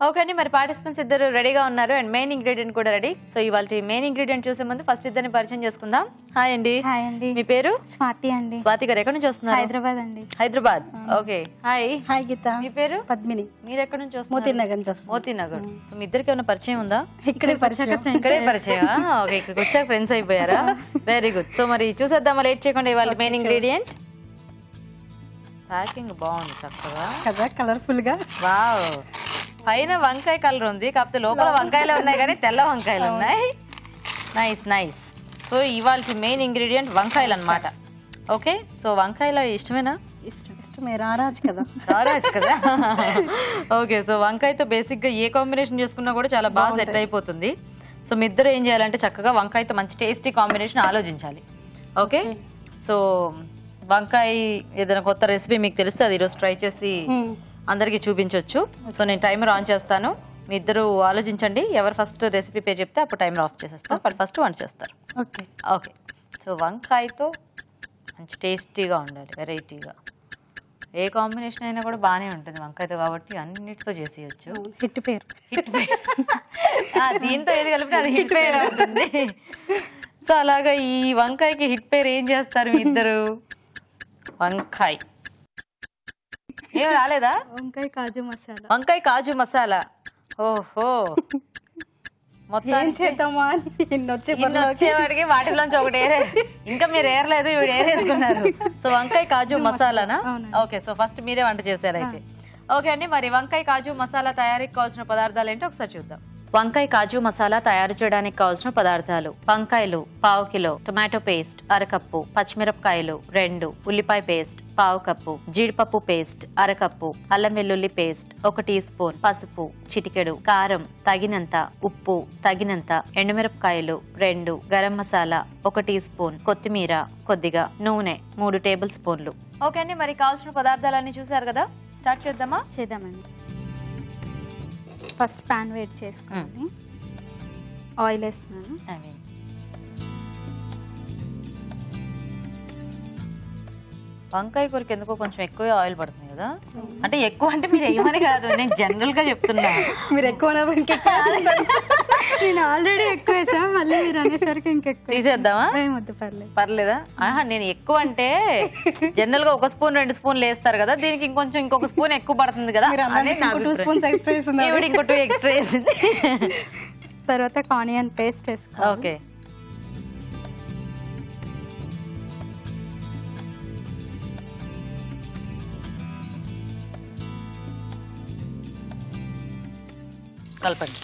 Okay అండి, మరి participants ఇద్దరు రెడీగా ఉన్నారు అండ్ మెయిన్ ఇంగ్రీడియంట్ కూడా రెడీ. సో ఇవాళ మెయిన్ ఇంగ్రీడియంట్ చూసే ముందు ఫస్ట్ ఇద్దరిని పరిచయం చేసుకుందాం. హాయ్ అండి. హాయ్ అండి. మీ పేరు? స్వాతి అండి. స్వాతి గారు ఎక్కడి నుంచి వస్తున్నారు? హైదరాబాద్ అండి. హైదరాబాద్. ఓకే. హాయ్. హాయ్ గీత. మీ పేరు? పద్మిని. మీరు ఎక్కడి నుంచి వస్తున్నారు? మోతీనగర్ నుంచి వస్తున్నారు. మోతీనగర్. సో మీ ఇద్దరికి ఏమైనా పరిచయం ఉందా? ఇక్కడే పరిచయం. ఇక్కడే పరిచయం. ఓకే, ఇక్కడికి వచ్చాక ఫ్రెండ్స్ అయిపోయారా? Very good. సో మరి చూసేద్దామా లేట్ చేయకుండా ఇవాళ మెయిన్ ఇంగ్రీడియంట్. ప్యాకింగ్ బాగుంది చక్కగా కదా, కలర్ఫుల్ గా. వావ్, పైన వంకాయ కలర్ ఉంది, కాకపోతే లోపల వంకాయలు ఉన్నాయి కానీ తెల్ల వంకాయలు ఉన్నాయి. Nice nice. సో ఇవాళ మెయిన్ ఇంగ్రీడియంట్ వంకాయలు అన్నమాట. ఓకే, సో వంకాయలు ఇష్టమేనా? ఇష్టమే, రారాజ్ కదా. రారాజ్ కదా. ఓకే, సో వంకాయతో బేసిక్ గా ఏ కాంబినేషన్ చేసుకున్నా కూడా చాలా బాగా సెట్ అయిపోతుంది. సో మీ ఇద్దరు ఏం చేయాలంటే చక్కగా వంకాయతో మంచి టేస్టీ కాంబినేషన్ ఆలోచించాలి. ఓకే, సో వంకాయ ఏదైనా కొత్త రెసిపీ మీకు తెలిస్తే అది ఈరోజు ట్రై చేసి అందరికి చూపించవచ్చు. సో నేను టైమర్ ఆన్ చేస్తాను, మీ ఇద్దరు ఆలోచించండి. ఎవరు ఫస్ట్ రెసిపీ పేరు చెప్తే అప్పుడు టైమర్ ఆఫ్ చేసేస్తాను. వాళ్ళు ఫస్ట్ వంట చేస్తారు. Okay okay. సో వంకాయతో మంచి టేస్టీగా ఉండాలి, వెరైటీగా. ఏ కాంబినేషన్ అయినా కూడా బాగానే ఉంటుంది వంకాయతో, కాబట్టి అన్నిటితో చేసేయచ్చు. హిట్ పేరు. హిట్ పేరు. దీంతో ఏది కలిపితే అది హిట్ పేరు అవుతుంది. సో అలాగా ఈ వంకాయకి హిట్ పేరు ఏం చేస్తారు మీ ఇద్దరు? వంకాయ ఏం రాలేదా? వంకాయ కాజు మసాలా. వంకాయ కాజు మసాలా. ఓహో, మొత్తం చేద్దామా వచ్చేవాడికి వాటిలోంచి ఒకటి ఏరే. ఇంకా మీరు ఏరలేదు, ఇవి ఏరేసుకున్నారు. సో వంకాయ కాజు మసాలానా? ఓకే, సో ఫస్ట్ మీరే వంట చేశారు అయితే. ఓకే అండి, మరి వంకాయ కాజు మసాలా తయారీకి కావాల్సిన పదార్థాలు ఏంటో ఒకసారి చూద్దాం. వంకాయ కాజు మసాలా తయారు చేయడానికి కావాల్సిన పదార్థాలు: వంకాయలు పావు కిలో, టొమాటో పేస్ట్ అరకప్పు, పచ్చిమిరపకాయలు 2, ఉల్లిపాయ పేస్ట్ పావు కప్పు, జీడిపప్పు పేస్ట్ అరకప్పు, అల్లం వెల్లుల్లి పేస్ట్ 1 టీ స్పూన్, పసుపు చిటికెడు, కారం తగినంత, ఉప్పు తగినంత, ఎండుమిరపకాయలు 2, గరం మసాలా 1 టీ స్పూన్, కొత్తిమీర కొద్దిగా, నూనె 3 టేబుల్ స్పూన్లు. ఓకే అండి, మరి కావాల్సిన పదార్థాలన్నీ చూసారు కదా, స్టార్ట్ చేద్దామా? చేద్దామండి. ఫస్ట్ పాన్ వేడి చేసుకొని ఆయిల్ వేస్తున్నాను. వంకాయ కూరకి ఎందుకో కొంచెం ఎక్కువ ఆయిల్ పడుతుంది కదా. అంటే ఎక్కువ అంటే మీరు వేయమని కాదు, నేను జనరల్ గా చెప్తున్నా. మీరు ఎక్కువ నేను ఆల్రెడీ ఎక్కువ వేసా, మళ్ళీ మీరు అనేసరికి ఇంకెక్కువ తీసేద్దామా? వద్దు, పర్లేదు. పర్లేదా? ఆహా, నేను ఎక్కువ అంటే జనరల్ గా 1 స్పూన్ 2 స్పూన్లు వేస్తారు కదా, దీనికి ఇంకొక స్పూన్ ఎక్కువ పడుతుంది కదా. ఇంకో 2 ఎక్స్ట్రా వేసింది. తర్వాత ఆనియన్ పేస్ట్ వేసుకో. ఓకే, కలపండి.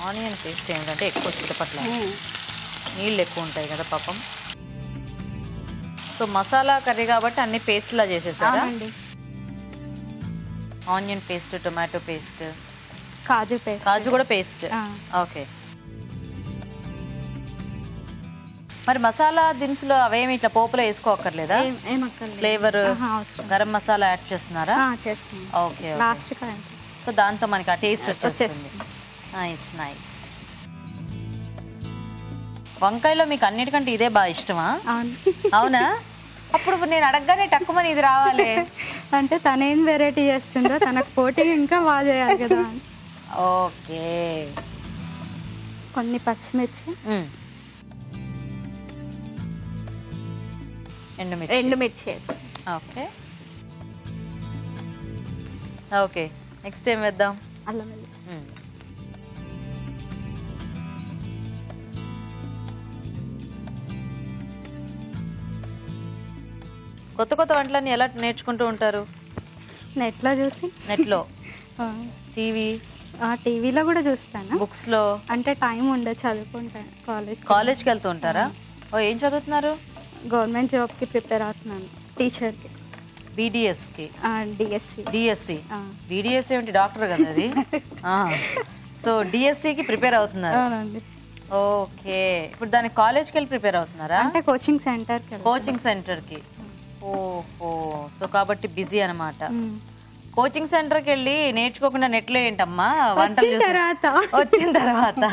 ఆనియన్ పేస్ట్ ఏంటంటే ఎక్కువ చిటపట్ల నీళ్ళు ఎక్కువ ఉంటాయి కదా పాపం. సో మసాలా కర్రీ కాబట్టి అన్ని పేస్ట్ లా చేసేసారా? ఆనియన్ పేస్ట్, టొమాటో పేస్ట్, కాజు పేస్ట్, కాజు కూడా పేస్ట్. ఓకే, మరి మసాలా దినుసులు అవేమి ఇట్లా పోపులో వేసుకోక్కర్లేదా? ఫ్లేవర్ గరం మసాలా యాడ్ చేస్తున్నారా? ఓకే, సో దాంతో మనకి ఆ టేస్ట్ వచ్చేస్తుంది. Nice nice. వంకాయలో మీకు అన్నిటికంటే ఇదే బాగా ఇష్టమా? అవునా? అప్పుడు నేను అడగగానే టక్కుమని ఇది రావాలి అంటే తనేం వెరైటీ చేస్తుందో తనకు పోటీ ఇంకా బాగా చేయాలి కదా. ఓకే, కొన్ని పచ్చిమిర్చి, ఎండుమిర్చి. ఓకే ఓకే, నెక్స్ట్ ఏం వేద్దాం? అల్లం వెల్లుల్లి. కొత్త కొత్త వంటలన్నీ ఎలా నేర్చుకుంటూ ఉంటారు? నెట్లో చూసి. నెట్లో, టీవీలో కూడా చూస్తాను. బుక్స్ లో అంటే టైం ఉండదు, చదువుకుంటాను. కాలేజ్కి వెళ్తూ ఉంటారా? ఓ, ఏం చదువుతున్నారు? గవర్నమెంట్ జాబ్ కి ప్రిపేర్ అవుతున్నాను, టీచర్ కి. బీడిఎస్ కి? డిఎస్సి. బీడిఎస్ ఏంటి, డాక్టర్ కదా అది. సో డిఎస్సి కి ప్రిపేర్ అవుతున్నారు. ఓకే, ఇప్పుడు దానికి కాలేజ్కి వెళ్ళి ప్రిపేర్ అవుతున్నారా? అంటే కోచింగ్ సెంటర్ కి. కోచింగ్ సెంటర్ కి. ఓహో, సో కాబట్టి బిజీ అనమాట. కోచింగ్ సెంటర్ కి వెళ్ళి నేర్చుకోకుండా నెట్లో ఏంటమ్మా వంటలు వచ్చిన తర్వాత?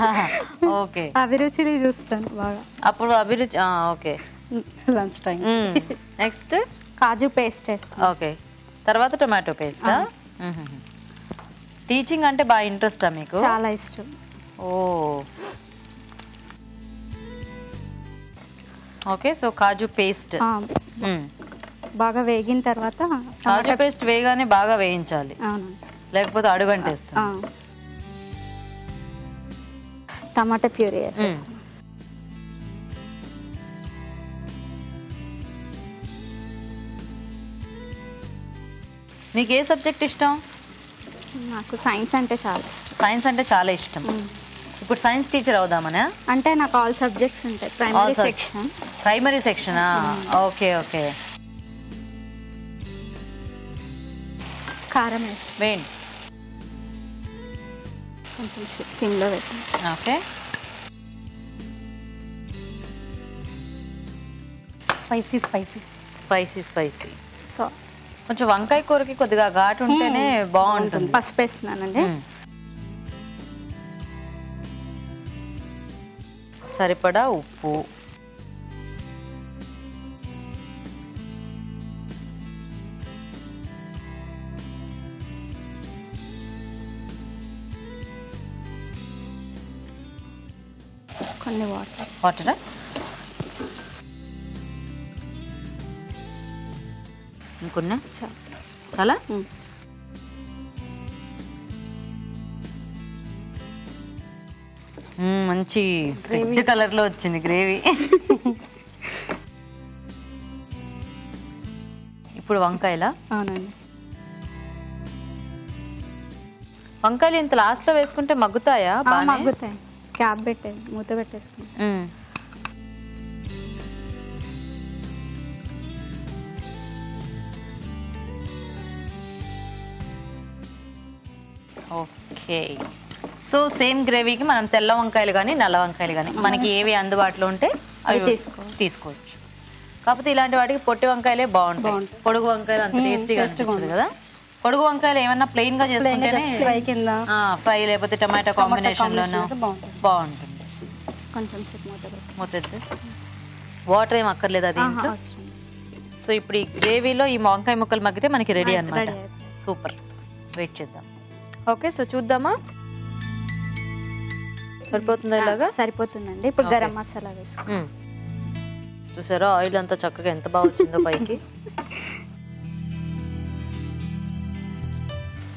ఓకే, అభిరుచి చూస్తాను బాగా. అప్పుడు అభిరుచి. Okay, lunch time. నెక్స్ట్ కాజు పేస్ట్. ఓకే, తర్వాత టొమాటో పేస్ట్. టీచింగ్ అంటే బాగా ఇంట్రెస్టా మీకు? చాలా ఇష్టం. ఓ ఓకే. సో కాజు పేస్ట్, బాగా వేగిన తర్వాత కాజు పేస్ట్ వేగానే బాగా వేయించాలి, అవును, లేకపోతే అడుగంటేస్తుంది. టమాటా ప్యూరీ వేసేస్తాం. మీకు ఏ సబ్జెక్ట్ ఇష్టం? నాకు సైన్స్ అంటే చాలా ఇష్టం. సైన్స్ అంటే చాలా ఇష్టం. ఇప్పుడు సైన్స్ టీచర్ అవుదామనా? అంటే నాకు ఆల్ సబ్జెక్ట్స్ ఉంటాయి. Primary section. ప్రైమరీ సెక్షనా? Okay okay. కారం వేసి వేయండి. కొంచెం సిమ్లో పెట్టండి. Okay. Spicy spicy spicy spicy. So కొంచెం వంకాయ కూరకి కొద్దిగా ఘాటు ఉంటేనే బాగుంటుంది. పసుపు వేస్తున్నానండి. సరిపడా ఉప్పు, కొన్ని వాటర్. వాటరా? ఇంకొన్నా చాలా. మంచి రెడ్ కలర్ లో వచ్చింది గ్రేవీ. ఇప్పుడు వంకాయలా? అవునండి. వంకాయలు ఇంత లాస్ట్ లో వేసుకుంటే మగ్గుతాయా? మగ్గుతాయి. క్యాప్ పెట్టే మూత పెట్టేసుకుంటాం. ఓకే. సో సేమ్ గ్రేవీకి మనం తెల్ల వంకాయలు కానీ నల్ల వంకాయలు కానీ మనకి ఏవి అందుబాటులో ఉంటే అవి తీసుకోవచ్చు. కాకపోతే ఇలాంటి వాటికి పొట్టి వంకాయలే బాగుంటాయి. పొడుగు వంకాయలు అంత టేస్టీగా అనిపించదు కదా. పొడుగు వంకాయలు ఏమన్నా ప్లెయిన్ గా చేసుకుంటేనే ఫ్రై లేకపోతే టమాటో కాంబినేషన్ లోనూ బాగుంటుంది. కొంచెం మూత వాటర్ ఏం అక్కర్లేదు అది ఇంట్లో. సో ఇప్పుడు ఈ గ్రేవీలో ఈ వంకాయ ముక్కలు మగ్గితే మనకి రెడీ అన్నమాట. సూపర్. వెయిట్ చేద్దాం. ఓకే. సో చూద్దామా సరిపోతుందా? ఇలాగా సరిపోతుందండి. ఇప్పుడు గరం మసాలా వేసుకో. చూసారా ఆయిల్ అంతా చక్కగా ఎంత బాగా వచ్చిందో పైకి.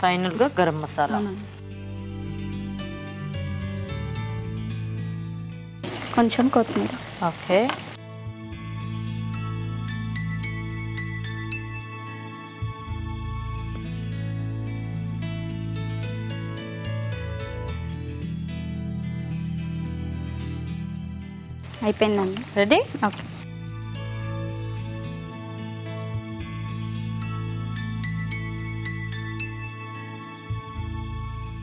ఫైనల్ గా గరం మసాలా, కొంచెం కొత్తిమీర. ఓకే. అయిపోయిందండి. రెడీ. ఓకే.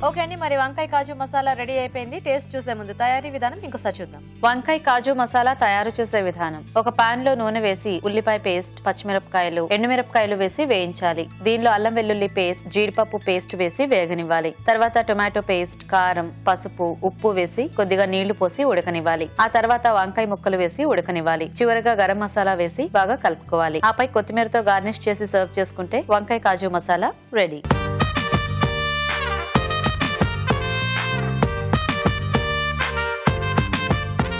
ఓకే అండి, మరి వంకాయ కాజు మసాలా రెడీ అయిపోయింది. టేస్ట్ చూసే ముందు తయారీ విధానం ఇంకోసారి చూద్దాం. వంకాయ కాజు మసాలా తయారు చేసే విధానం: ఒక పాన్ లో నూనె వేసి ఉల్లిపాయ పేస్ట్, పచ్చిమిరపకాయలు, ఎండుమిరపకాయలు వేసి వేయించాలి. దీనిలో అల్లం వెల్లుల్లి పేస్ట్, జీడిపప్పు పేస్ట్ వేసి వేగనివ్వాలి. తర్వాత టొమాటో పేస్ట్, కారం, పసుపు, ఉప్పు వేసి కొద్దిగా నీళ్లు పోసి ఉడకనివ్వాలి. ఆ తర్వాత వంకాయ ముక్కలు వేసి ఉడకనివ్వాలి. చివరగా గరం మసాలా వేసి బాగా కలుపుకోవాలి. ఆపై కొత్తిమీరతో గార్నిష్ చేసి సర్వ్ చేసుకుంటే వంకాయ కాజు మసాలా రెడీ.